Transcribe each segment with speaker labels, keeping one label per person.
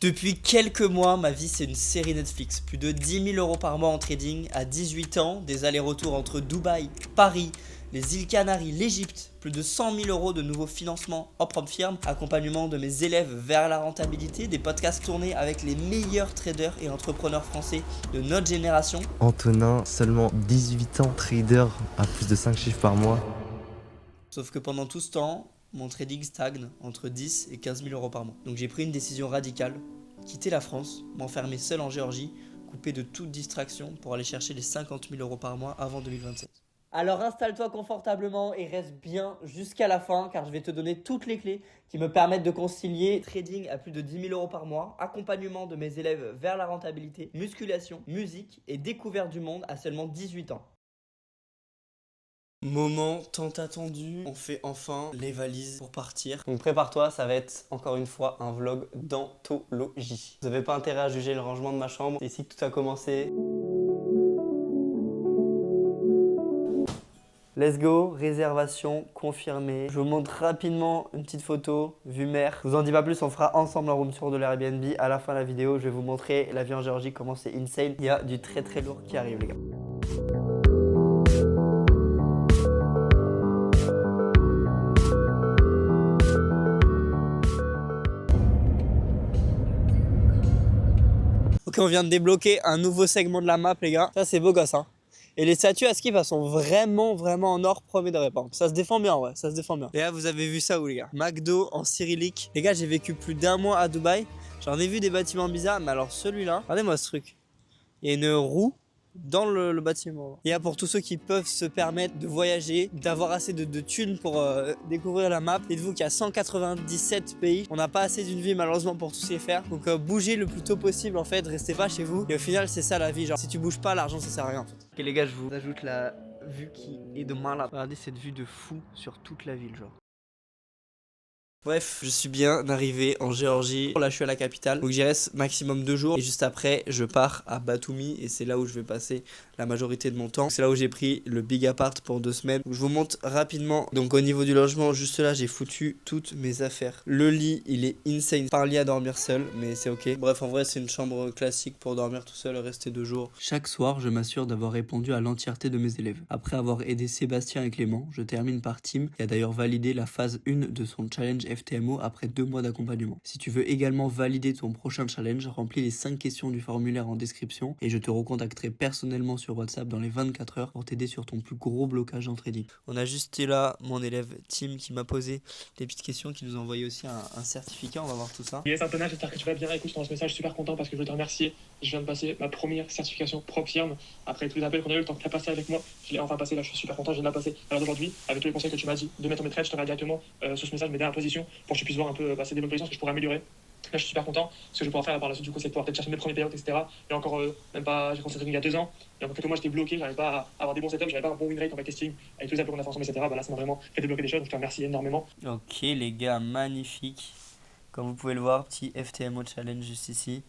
Speaker 1: Depuis quelques mois, ma vie c'est une série Netflix. Plus de 10 000 € par mois en trading. À 18 ans, des allers-retours entre Dubaï, Paris, les îles Canaries, l'Égypte. Plus de 100 000 € de nouveaux financements en propre firme. Accompagnement de mes élèves vers la rentabilité. Des podcasts tournés avec les meilleurs traders et entrepreneurs français de notre génération.
Speaker 2: Antonin, seulement 18 ans, trader à plus de 5 chiffres par mois.
Speaker 1: Sauf que pendant tout ce temps, mon trading stagne entre 10 et 15 000 € par mois. Donc j'ai pris une décision radicale, quitter la France, m'enfermer seul en Géorgie, coupé de toute distraction pour aller chercher les 50 000 € par mois avant 2027. Alors installe-toi confortablement et reste bien jusqu'à la fin car je vais te donner toutes les clés qui me permettent de concilier trading à plus de 10 000 € par mois, accompagnement de mes élèves vers la rentabilité, musculation, musique et découverte du monde à seulement 18 ans. Moment tant attendu, on fait enfin les valises pour partir. Donc prépare-toi, ça va être encore une fois un vlog d'anthologie. Vous n'avez pas intérêt à juger le rangement de ma chambre, c'est ici que tout a commencé. Let's go, réservation confirmée. Je vous montre rapidement une petite photo, vue mer. Je vous en dis pas plus, on fera ensemble un room tour de l'Airbnb. À la fin de la vidéo, je vais vous montrer la vie en Géorgie, comment c'est insane. Il y a du très très lourd qui arrive les gars. Ok, on vient de débloquer un nouveau segment de la map les gars. Ça c'est beau gosse hein. Et les statues à skip elles sont vraiment en or, premier de répandre. Ça se défend bien ouais, ça se défend bien. Et là vous avez vu ça où les gars? McDo en cyrillique. Les gars j'ai vécu plus d'un mois à Dubaï. J'en ai vu des bâtiments bizarres, mais alors celui-là, regardez-moi ce truc. Il y a une roue dans le bâtiment. Il y a pour tous ceux qui peuvent se permettre de voyager, d'avoir assez de thunes pour découvrir la map. Dites-vous qu'il y a 197 pays. On n'a pas assez d'une vie malheureusement pour tous les faire. Donc bougez le plus tôt possible en fait, restez pas chez vous. Et au final c'est ça la vie, genre si tu bouges pas, l'argent ça sert à rien en fait. Ok les gars, je vous ajoute la vue qui est de malade. Regardez cette vue de fou sur toute la ville genre. Bref, je suis bien arrivé en Géorgie. Là, je suis à la capitale. Donc, j'y reste maximum 2 jours. Et juste après, je pars à Batumi. Et c'est là où je vais passer la majorité de mon temps. C'est là où j'ai pris le big apart pour 2 semaines. Donc, je vous montre rapidement. Donc, au niveau du logement, juste là, j'ai foutu toutes mes affaires. Le lit, il est insane. Pas un lit à dormir seul, mais c'est ok. Bref, en vrai, c'est une chambre classique pour dormir tout seul, rester 2 jours. Chaque soir, je m'assure d'avoir répondu à l'entièreté de mes élèves. Après avoir aidé Sébastien et Clément, je termine par Tim, qui a d'ailleurs validé la phase 1 de son challenge FTMO après 2 mois d'accompagnement. Si tu veux également valider ton prochain challenge, remplis les 5 questions du formulaire en description et je te recontacterai personnellement sur WhatsApp dans les 24 heures pour t'aider sur ton plus gros blocage en trading. On a juste là mon élève Tim qui m'a posé des petites questions, qui nous a envoyé aussi un certificat, on va voir tout ça.
Speaker 3: Yes Antonin, j'espère que tu vas bien. Écoute, je t'envoie ce message, super content parce que je veux te remercier. Je viens de passer ma première certification propre firme. Après tous les appels qu'on a eu, le temps que tu as passé avec moi, je l'ai enfin passé. Là, je suis super content, je viens de la passer à l'heure d'aujourd'hui. Avec tous les conseils que tu m'as dit de mettre en maîtrise, je te directement sur ce message mes dernières positions pour que tu puisses voir un peu ces des bonnes positions que je pourrais améliorer. Là, je suis super content. Ce que je vais pouvoir faire par la suite, du coup, c'est de pouvoir peut-être chercher mes premiers payouts, etc. Et encore, même pas, j'ai commencé il y a 2 ans. Et encore quelques mois, j'étais bloqué, j'arrivais pas à avoir des bons setups, j'avais pas un bon win rate en backtesting. Avec tous les appels qu'on a fait ensemble, etc. Bah là, ça m'a vraiment fait débloquer des choses, donc je te remercie énormément.
Speaker 1: Ok les gars, magnifique. Comme vous pouvez le voir, petit FTMO challenge juste ici.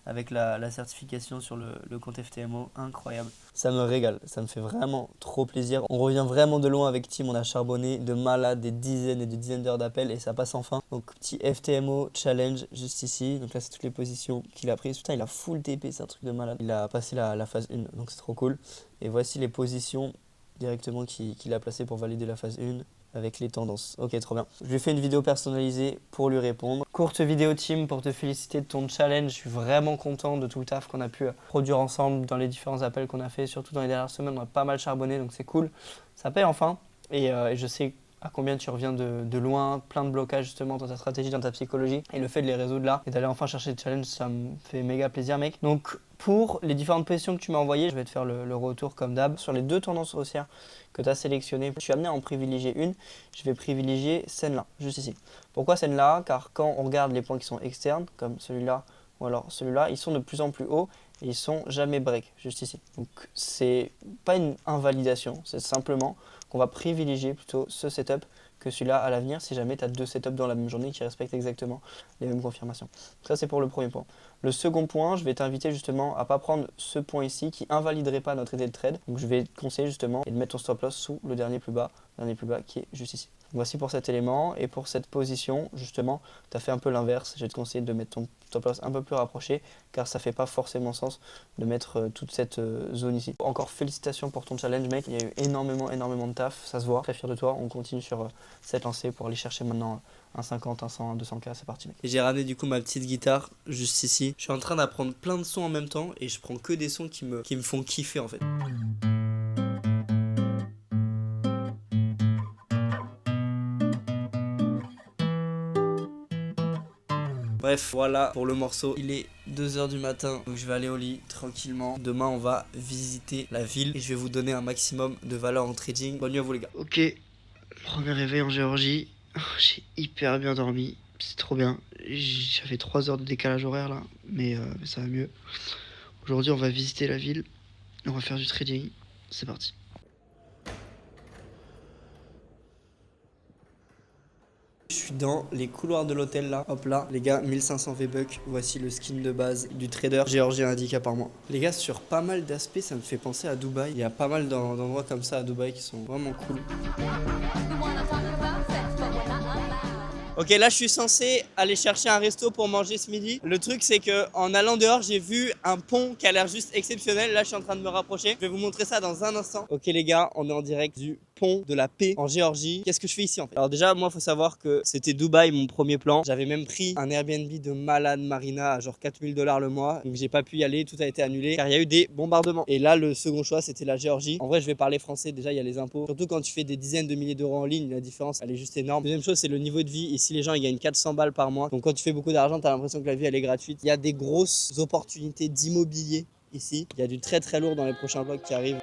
Speaker 1: Avec la certification sur le compte FTMO, incroyable. Ça me régale, ça me fait vraiment trop plaisir. On revient vraiment de loin avec Tim, on a charbonné de malade, des dizaines et des dizaines d'heures d'appels et ça passe enfin. Donc petit FTMO challenge juste ici, donc là c'est toutes les positions qu'il a prises. Putain il a full TP, c'est un truc de malade. Il a passé la phase 1, donc c'est trop cool. Et voici les positions directement qu'il a placées pour valider la phase 1. Avec les tendances. Ok, trop bien. Je lui ai fait une vidéo personnalisée pour lui répondre. Courte vidéo Tim pour te féliciter de ton challenge. Je suis vraiment content de tout le taf qu'on a pu produire ensemble dans les différents appels qu'on a fait. Surtout dans les dernières semaines, on a pas mal charbonné, donc c'est cool. Ça paye enfin. Et je sais à combien tu reviens de loin, plein de blocages justement dans ta stratégie, dans ta psychologie. Et le fait de les résoudre là et d'aller enfin chercher le challenge, ça me fait méga plaisir mec. Donc pour les différentes positions que tu m'as envoyées, je vais te faire le retour comme d'hab. Sur les 2 tendances haussières que tu as sélectionnées, je suis amené à en privilégier une. Je vais privilégier celle-là, juste ici. Pourquoi celle-là? Car quand on regarde les points qui sont externes, comme celui-là ou alors celui-là, ils sont de plus en plus hauts et ils sont jamais break, juste ici. Donc c'est pas une invalidation, c'est simplement qu'on va privilégier plutôt ce setup que celui-là à l'avenir si jamais tu as 2 setups dans la même journée qui respectent exactement les mêmes confirmations. Ça c'est pour le premier point. Le second point, je vais t'inviter justement à ne pas prendre ce point ici qui invaliderait pas notre idée de trade. Donc je vais te conseiller justement de mettre ton stop loss sous le dernier plus bas qui est juste ici. Voici pour cet élément. Et pour cette position, justement, tu as fait un peu l'inverse. Je vais te conseiller de mettre ton stop loss un peu plus rapproché, car ça fait pas forcément sens de mettre toute cette zone ici. Encore félicitations pour ton challenge, mec. Il y a eu énormément de taf, ça se voit. Très fier de toi. On continue sur cette lancée pour aller chercher maintenant un 50, un 100, un 200K. C'est parti, mec. Et j'ai ramené du coup ma petite guitare juste ici. Je suis en train d'apprendre plein de sons en même temps et je prends que des sons qui me font kiffer en fait. Bref, voilà pour le morceau. Il est 2h du matin, donc je vais aller au lit tranquillement. Demain, on va visiter la ville et je vais vous donner un maximum de valeur en trading. Bonne nuit à vous les gars. Ok, premier réveil en Géorgie. J'ai hyper bien dormi. C'est trop bien. J'avais 3 heures de décalage horaire là, mais ça va mieux. Aujourd'hui, on va visiter la ville. On va faire du trading. C'est parti. Je suis dans les couloirs de l'hôtel là, hop là, les gars, 1500 V-Bucks, voici le skin de base du trader géorgien indica par mois. Les gars, sur pas mal d'aspects, ça me fait penser à Dubaï. Il y a pas mal d'endroits comme ça à Dubaï qui sont vraiment cool. Ok, là je suis censé aller chercher un resto pour manger ce midi. Le truc c'est que en allant dehors, j'ai vu un pont qui a l'air juste exceptionnel. Là je suis en train de me rapprocher. Je vais vous montrer ça dans un instant. Ok les gars, on est en direct du pont de la paix en Géorgie. Qu'est-ce que je fais ici en fait? Alors déjà, moi faut savoir que c'était Dubaï mon premier plan. J'avais même pris un Airbnb de malade Marina à genre 4000 $ le mois. Donc j'ai pas pu y aller, tout a été annulé car il y a eu des bombardements. Et là le second choix c'était la Géorgie. En vrai je vais parler français, déjà il y a les impôts. Surtout quand tu fais des dizaines de milliers d'euros en ligne, la différence elle est juste énorme. Deuxième chose c'est le niveau de vie. Ici les gens ils gagnent 400 balles par mois. Donc quand tu fais beaucoup d'argent, t'as l'impression que la vie elle est gratuite. Il y a des grosses opportunités d'immobilier ici. Il y a du très très lourd dans les prochains vlogs qui arrivent.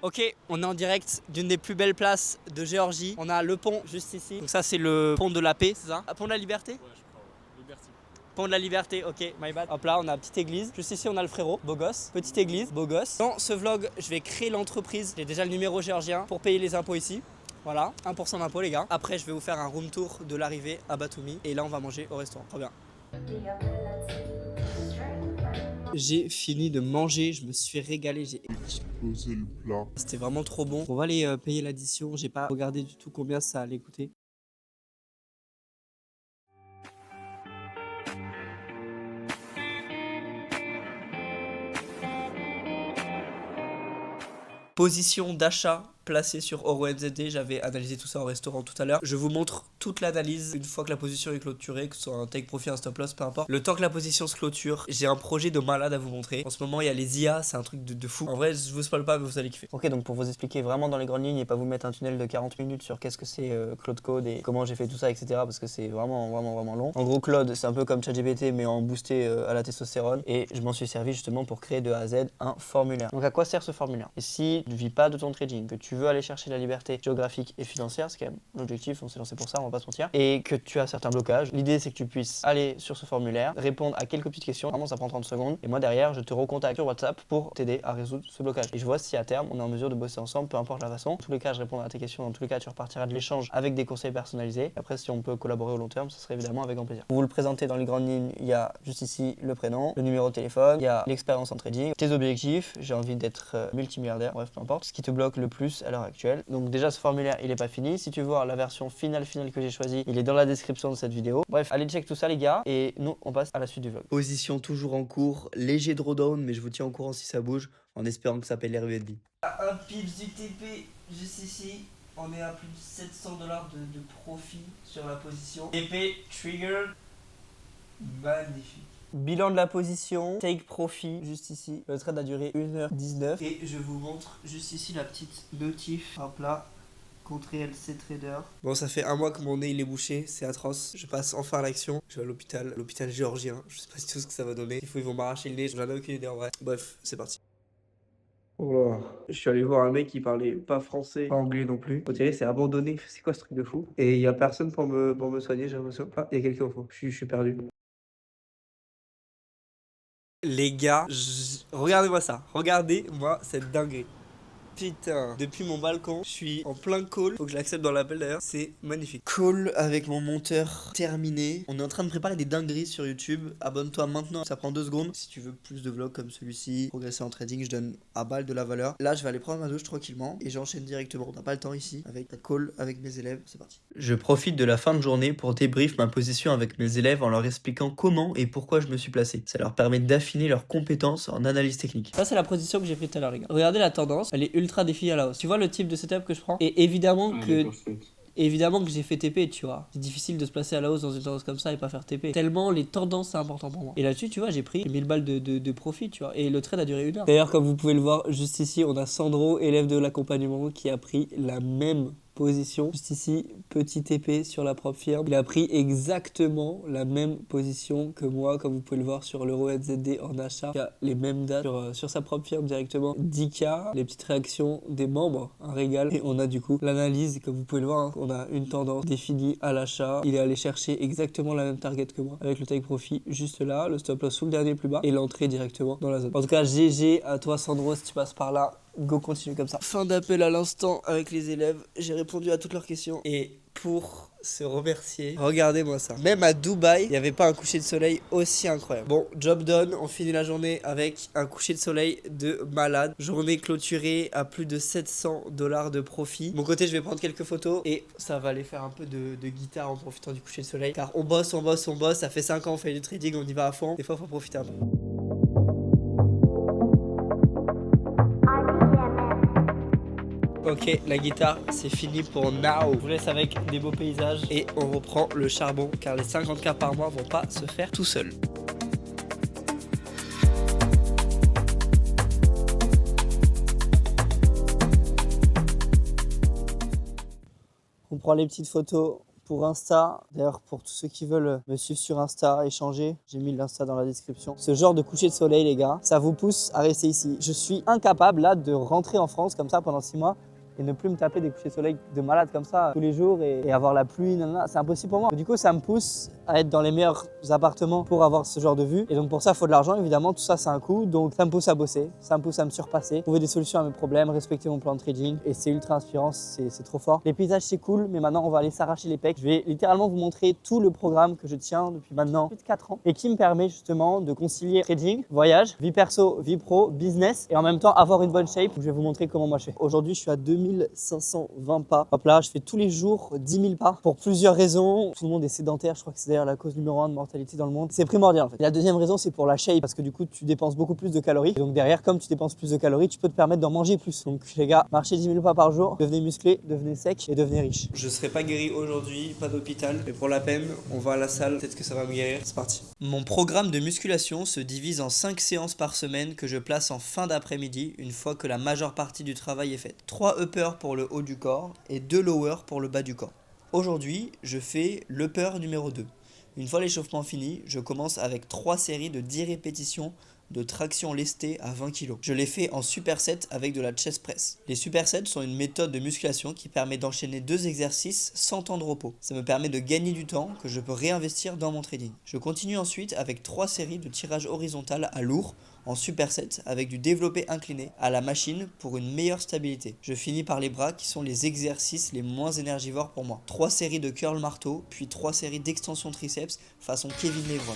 Speaker 1: Ok, on est en direct d'une des plus belles places de Géorgie. On a le pont juste ici. Donc ça c'est le pont de la paix, c'est ça? Ah, pont de la liberté? Ouais, je crois. Liberty. Pont de la liberté, ok, my bad. Hop là, on a une petite église. Juste ici, on a le frérot, beau gosse. Petite église, beau gosse. Dans ce vlog, je vais créer l'entreprise. J'ai déjà le numéro géorgien pour payer les impôts ici. Voilà, 1% d'impôt les gars. Après, je vais vous faire un room tour de l'arrivée à Batumi. Et là, on va manger au restaurant. Trop bien. J'ai fini de manger, je me suis régalé, j'ai explosé le plat. C'était vraiment trop bon. On va aller payer l'addition, j'ai pas regardé du tout combien ça allait coûter. Position d'achat placée sur EuroNZD, j'avais analysé tout ça au restaurant tout à l'heure. Je vous montre toute l'analyse une fois que la position est clôturée, que ce soit un take profit, un stop loss, peu importe. Le temps que la position se clôture, j'ai un projet de malade à vous montrer. En ce moment, il y a les IA, c'est un truc de fou. En vrai, je vous spoil pas, mais vous allez kiffer. Ok, donc pour vous expliquer vraiment dans les grandes lignes et pas vous mettre un tunnel de 40 minutes sur qu'est-ce que c'est Claude Code et comment j'ai fait tout ça, etc. parce que c'est vraiment long. En gros, Claude, c'est un peu comme ChatGPT, mais en boosté à la testostérone. Et je m'en suis servi justement pour créer de A à Z un formulaire. Donc à quoi sert ce formulaire? Et si tu ne vis pas de ton trading, que tu veux aller chercher la liberté géographique et financière, c'est quand même l'objectif, on s'est lancé pour ça, on va pas se mentir, et que tu as certains blocages, l'idée c'est que tu puisses aller sur ce formulaire, répondre à quelques petites questions, vraiment ça prend 30 secondes, et moi derrière je te recontacte sur WhatsApp pour t'aider à résoudre ce blocage. Et je vois si à terme on est en mesure de bosser ensemble, peu importe la façon. Dans tous les cas, je répondrai à tes questions, dans tous les cas tu repartiras de l'échange avec des conseils personnalisés. Après, si on peut collaborer au long terme, ça serait évidemment avec grand plaisir. Pour vous le présenter dans les grandes lignes, il y a juste ici le prénom, le numéro de téléphone, il y a l'expérience en trading, tes objectifs, j'ai envie d'être multimilliardaire, bref, peu importe, ce qui te bloque le plus à l'heure actuelle. Donc déjà ce formulaire il est pas fini, si tu veux voir la version finale que j'ai choisie, il est dans la description de cette vidéo. Bref, allez check tout ça les gars, et nous on passe à la suite du vlog. Position toujours en cours, léger drawdown, mais je vous tiens au courant si ça bouge, en espérant que ça paye l'Airbnb. Un pips du TP juste ici, on est à plus de 700 $ de profit sur la position. TP trigger, magnifique. Bilan de la position, take profit, juste ici. Le trade a duré 1h19. Et je vous montre juste ici la petite notif. Hop là, Ctrl+C Trader. Bon, ça fait un mois que mon nez il est bouché, c'est atroce. Je passe enfin à l'action. Je vais à l'hôpital géorgien. Je sais pas du tout ce que ça va donner. Il faut ils vont m'arracher le nez, j'en ai aucune idée en vrai. Bref, c'est parti. Oh là, je suis allé voir un mec qui parlait pas français, pas anglais non plus. On dirait c'est abandonné, c'est quoi ce truc de fou? Et il y a personne pour me soigner, j'ai l'impression. Ah, il y a quelqu'un au fond, je suis perdu. Les gars, regardez-moi ça, regardez-moi cette dinguerie. Putain, depuis mon balcon, je suis en plein call. Faut que je l'accepte dans l'appel d'ailleurs. C'est magnifique. Call avec mon monteur terminé. On est en train de préparer des dingueries sur YouTube. Abonne-toi maintenant, ça prend 2 secondes. Si tu veux plus de vlogs comme celui-ci, progresser en trading, je donne à balle de la valeur. Là, je vais aller prendre ma douche tranquillement et j'enchaîne directement. On n'a pas le temps ici avec la call avec mes élèves. C'est parti. Je profite de la fin de journée pour débrief ma position avec mes élèves en leur expliquant comment et pourquoi je me suis placé. Ça leur permet d'affiner leurs compétences en analyse technique. Ça, c'est la position que j'ai prise tout à l'heure, les gars. Regardez la tendance, elle est ultra définie à la hausse. Tu vois le type de setup que je prends? Et évidemment que j'ai fait TP, tu vois. C'est difficile de se placer à la hausse dans une tendance comme ça et pas faire TP. Tellement les tendances, c'est important pour moi. Et là-dessus, tu vois, j'ai pris 1000 balles de profit, tu vois. Et le trade a duré 1 heure. D'ailleurs, comme vous pouvez le voir, juste ici, on a Sandro, élève de l'accompagnement, qui a pris la même position. Juste ici, petit TP sur la propre firme. Il a pris exactement la même position que moi, comme vous pouvez le voir sur l'euro NZD en achat. Il a les mêmes dates sur sa propre firme directement. 10K, les petites réactions des membres, un régal. Et on a du coup l'analyse, comme vous pouvez le voir, hein. On a une tendance définie à l'achat. Il est allé chercher exactement la même target que moi, avec le take profit juste là, le stop loss sous le dernier plus bas et l'entrée directement dans la zone. En tout cas, GG à toi Sandro si tu passes par là. Go, continue comme ça. Fin d'appel à l'instant avec les élèves. J'ai répondu à toutes leurs questions. Et pour se remercier, regardez-moi ça. Même à Dubaï, il n'y avait pas un coucher de soleil aussi incroyable. Bon, job done. On finit la journée avec un coucher de soleil de malade. Journée clôturée à plus de 700 $ de profit. De mon côté, je vais prendre quelques photos et ça va aller faire un peu de guitare en profitant du coucher de soleil. Car on bosse. Ça fait 5 ans, on fait du trading, on y va à fond. Des fois, il faut profiter un peu. Ok, la guitare, c'est fini pour now. Je vous laisse avec des beaux paysages et on reprend le charbon car les 50K par mois vont pas se faire tout seuls. On prend les petites photos pour Insta. D'ailleurs, pour tous ceux qui veulent me suivre sur Insta, échanger, j'ai mis l'Insta dans la description. Ce genre de coucher de soleil, les gars, ça vous pousse à rester ici. Je suis incapable là de rentrer en France comme ça pendant 6 mois et ne plus me taper des couchers de soleil de malade comme ça tous les jours et avoir la pluie, nanana. C'est impossible pour moi. Du coup, ça me pousse à être dans les meilleurs appartements pour avoir ce genre de vue. Et donc pour ça, il faut de l'argent, évidemment. Tout ça, c'est un coût. Donc ça me pousse à bosser, ça me pousse à me surpasser, trouver des solutions à mes problèmes, respecter mon plan de trading. Et c'est ultra inspirant, c'est trop fort. Les paysages, c'est cool, mais maintenant, on va aller s'arracher les pecs. Je vais littéralement vous montrer tout le programme que je tiens depuis maintenant plus de 4 ans et qui me permet justement de concilier trading, voyage, vie perso, vie pro, business et en même temps avoir une bonne shape. Je vais vous montrer comment moi je fais. Aujourd'hui, je suis à 2520 pas. Hop là, je fais tous les jours 10 000 pas pour plusieurs raisons. Tout le monde est sédentaire. Je crois que c'est d'ailleurs la cause numéro 1 de mortalité dans le monde. C'est primordial en fait. Et la deuxième raison, c'est pour la shape parce que du coup, tu dépenses beaucoup plus de calories. Et donc derrière, comme tu dépenses plus de calories, tu peux te permettre d'en manger plus. Donc les gars, marchez 10 000 pas par jour, devenez musclés, devenez secs et devenez riches. Je serai pas guéri aujourd'hui, pas d'hôpital, mais pour la peine, on va à la salle. Peut-être que ça va me guérir. C'est parti. Mon programme de musculation se divise en 5 séances par semaine que je place en fin d'après-midi une fois que la majeure partie du travail est faite. 3 uppers pour le haut du corps et 2 lowers pour le bas du corps. Aujourd'hui, je fais l'upper numéro 2. Une fois l'échauffement fini, je commence avec 3 séries de 10 répétitions de traction lestée à 20 kg. Je les fais en superset avec de la chest press. Les supersets sont une méthode de musculation qui permet d'enchaîner 2 exercices sans temps de repos. Ça me permet de gagner du temps que je peux réinvestir dans mon trading. Je continue ensuite avec 3 séries de tirage horizontal à lourd en superset avec du développé incliné à la machine pour une meilleure stabilité. Je finis par les bras qui sont les exercices les moins énergivores pour moi. 3 séries de curl marteau, puis 3 séries d'extension triceps façon Kevin Lebron.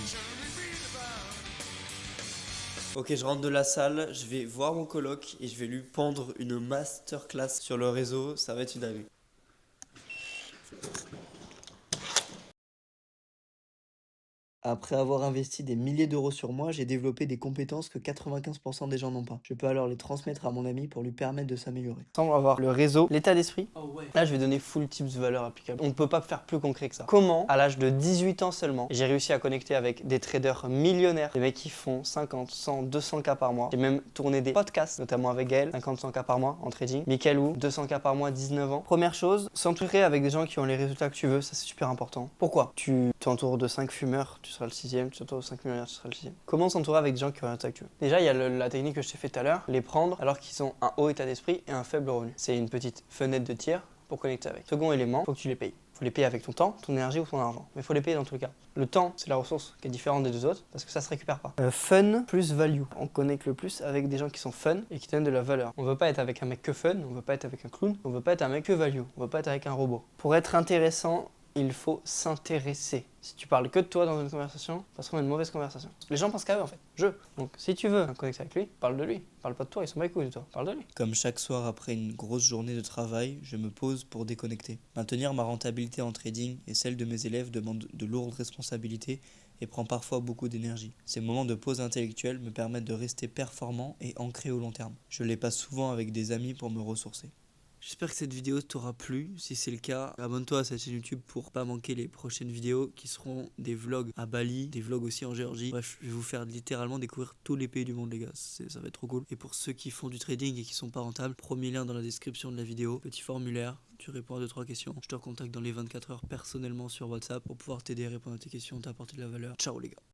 Speaker 1: Ok, je rentre de la salle, je vais voir mon coloc et je vais lui pendre une masterclass sur le réseau, ça va être une dinguerie. Après avoir investi des milliers d'euros sur moi, j'ai développé des compétences que 95% des gens n'ont pas. Je peux alors les transmettre à mon ami pour lui permettre de s'améliorer. Sans avoir le réseau, l'état d'esprit. Oh ouais. Là, je vais donner full tips valeur applicable. On ne peut pas faire plus concret que ça. Comment, à l'âge de 18 ans seulement, j'ai réussi à connecter avec des traders millionnaires, des mecs qui font 50, 100, 200K par mois. J'ai même tourné des podcasts, notamment avec Gaël, 50, 100K par mois en trading. Michael Wu, 200K par mois, 19 ans. Première chose, s'entourer avec des gens qui ont les résultats que tu veux, ça c'est super important. Pourquoi? Tu t'entoures de 5 fumeurs, tu seras le 6e, tu t'entoures de 5 millionnaires, tu seras le 6e. Comment s'entourer avec des gens qui ont un résultat que tu veux? Déjà, il y a la technique que je t'ai fait tout à l'heure, les prendre alors qu'ils ont un haut état d'esprit et un faible revenu. C'est une petite fenêtre de tir pour connecter avec. Second élément, faut que tu les payes. Faut les payer avec ton temps, ton énergie ou ton argent. Mais faut les payer dans tous les cas. Le temps, c'est la ressource qui est différente des deux autres parce que ça se récupère pas. Fun plus value. On connecte le plus avec des gens qui sont fun et qui donnent de la valeur. On veut pas être avec un mec que fun, on veut pas être avec un clown, on veut pas être un mec que value, on veut pas être avec un robot. Pour être intéressant, il faut s'intéresser. Si tu parles que de toi dans une conversation, ça sera une mauvaise conversation. Les gens pensent qu'à eux en fait. Donc si tu veux connecter avec lui, parle de lui. Parle pas de toi, ils sont pas les couilles de toi. Parle de lui.
Speaker 4: Comme chaque soir après une grosse journée de travail, je me pose pour déconnecter. Maintenir ma rentabilité en trading et celle de mes élèves demande de lourdes responsabilités et prend parfois beaucoup d'énergie. Ces moments de pause intellectuelle me permettent de rester performant et ancré au long terme. Je les passe souvent avec des amis pour me ressourcer. J'espère que cette vidéo t'aura plu. Si c'est le cas, abonne-toi à cette chaîne YouTube pour pas manquer les prochaines vidéos qui seront des vlogs à Bali, des vlogs aussi en Géorgie. Bref, je vais vous faire littéralement découvrir tous les pays du monde, les gars. Ça va être trop cool. Et pour ceux qui font du trading et qui sont pas rentables, premier lien dans la description de la vidéo, petit formulaire. Tu réponds à 2-3 questions. Je te recontacte dans les 24 heures personnellement sur WhatsApp pour pouvoir t'aider à répondre à tes questions, t'apporter de la valeur. Ciao les gars.